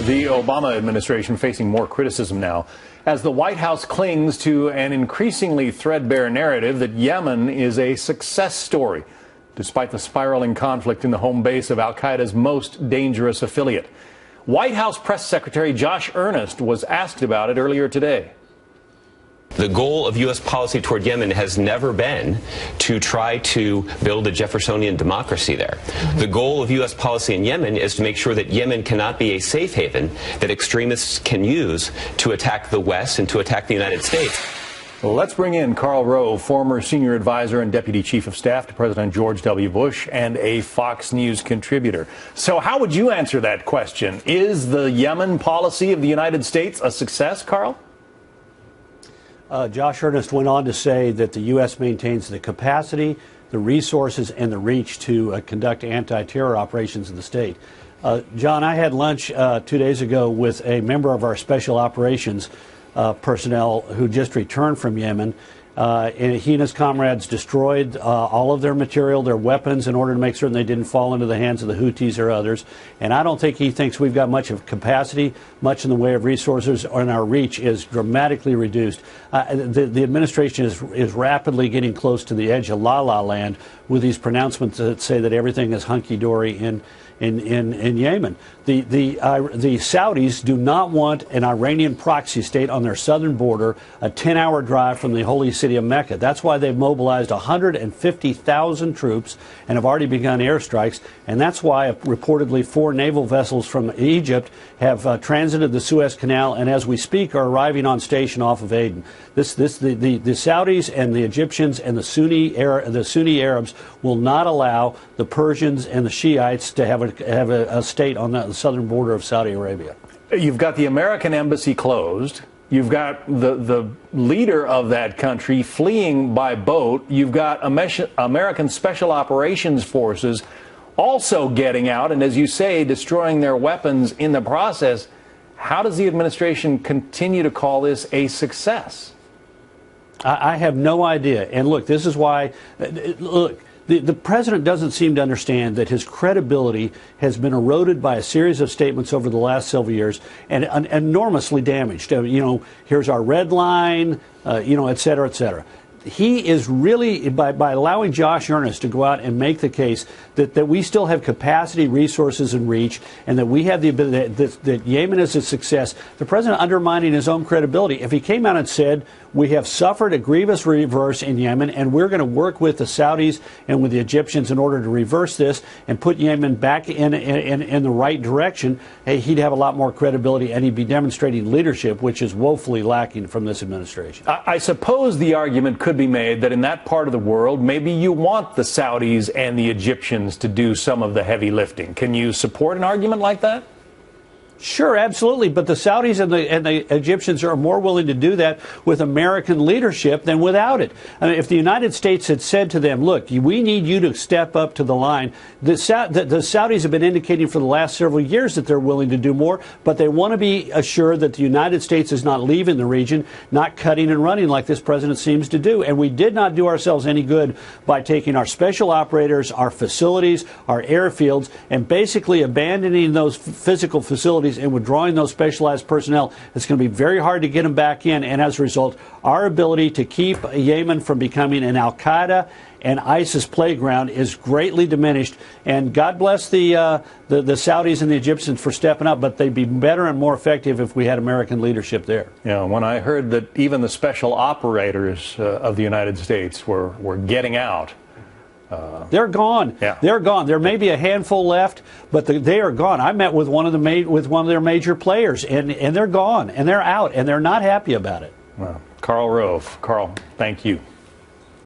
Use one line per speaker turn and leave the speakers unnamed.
The Obama administration facing more criticism now as the White House clings to an increasingly threadbare narrative that Yemen is a success story, despite the spiraling conflict in the home base of al-Qaeda's most dangerous affiliate. White House Press Secretary Josh Earnest was asked about it earlier today.
The goal of U.S. policy toward Yemen has never been to try to build a Jeffersonian democracy there. The goal of U.S. policy in Yemen is to make sure that Yemen cannot be a safe haven that extremists can use to attack the West and to attack the United States.
Well, let's bring in Karl Rove, former senior advisor and deputy chief of staff to President George W. Bush and a Fox News contributor. So how would you answer that question? Is the Yemen policy of the United States a success, Karl?
Josh Earnest went on to say that the U.S. maintains the capacity, the resources, and the reach to conduct anti-terror operations in the state. John, I had lunch 2 days ago with a member of our special operations personnel who just returned from Yemen. And he and his comrades destroyed all of their material, their weapons, in order to make certain they didn't fall into the hands of the Houthis or others. And I don't think he thinks we've got much of capacity, much in the way of resources, and our reach is dramatically reduced. The administration is rapidly getting close to the edge of la-la land with these pronouncements that say that everything is hunky-dory in Yemen. The Saudis do not want an Iranian proxy state on their southern border, a 10-hour drive from the holy city of Mecca. That's why they've mobilized 150,000 troops and have already begun airstrikes. And that's why reportedly 4 naval vessels from Egypt have transited the Suez Canal and, as we speak, are arriving on station off of Aden. The Saudis and the Egyptians and the Sunni Arabs will not allow the Persians and the Shiites to have a state on the southern border of Saudi Arabia.
You've got the American embassy closed. You've got the leader of that country fleeing by boat. You've got American Special Operations Forces also getting out and, as you say, destroying their weapons in the process. How does the administration continue to call this a success?
I have no idea. And look, this is why, look, the president doesn't seem to understand that his credibility has been eroded by a series of statements over the last several years and enormously damaged. You know, here's our red line, et cetera, et cetera. He is really, by allowing Josh Earnest to go out and make the case that we still have capacity, resources, and reach, and that we have the ability, that Yemen is a success, the president undermining his own credibility. If he came out and said, we have suffered a grievous reverse in Yemen, and we're going to work with the Saudis and with the Egyptians in order to reverse this and put Yemen back in the right direction, hey, he'd have a lot more credibility, and he'd be demonstrating leadership, which is woefully lacking from this administration.
I suppose the argument could be made that in that part of the world, maybe you want the Saudis and the Egyptians to do some of the heavy lifting. Can you support an argument like that?
Sure, absolutely. But the Saudis and the Egyptians are more willing to do that with American leadership than without it. I mean, if the United States had said to them, look, we need you to step up to the line, the Saudis have been indicating for the last several years that they're willing to do more, but they want to be assured that the United States is not leaving the region, not cutting and running like this president seems to do. And we did not do ourselves any good by taking our special operators, our facilities, our airfields, and basically abandoning those physical facilities and withdrawing those specialized personnel. It's going to be very hard to get them back in, and as a result, our ability to keep Yemen from becoming an al-Qaeda and ISIS playground is greatly diminished. And God bless the Saudis and the Egyptians for stepping up, but they'd be better and more effective if we had American leadership there.
Yeah, when I heard that even the special operators of the United States were getting out,
they're gone.
Yeah.
They're gone. There may be a handful left, but they are gone. I met with one of their major players, and they're gone, and they're out, and they're not happy about it.
Well, Karl Rove. Karl, thank you.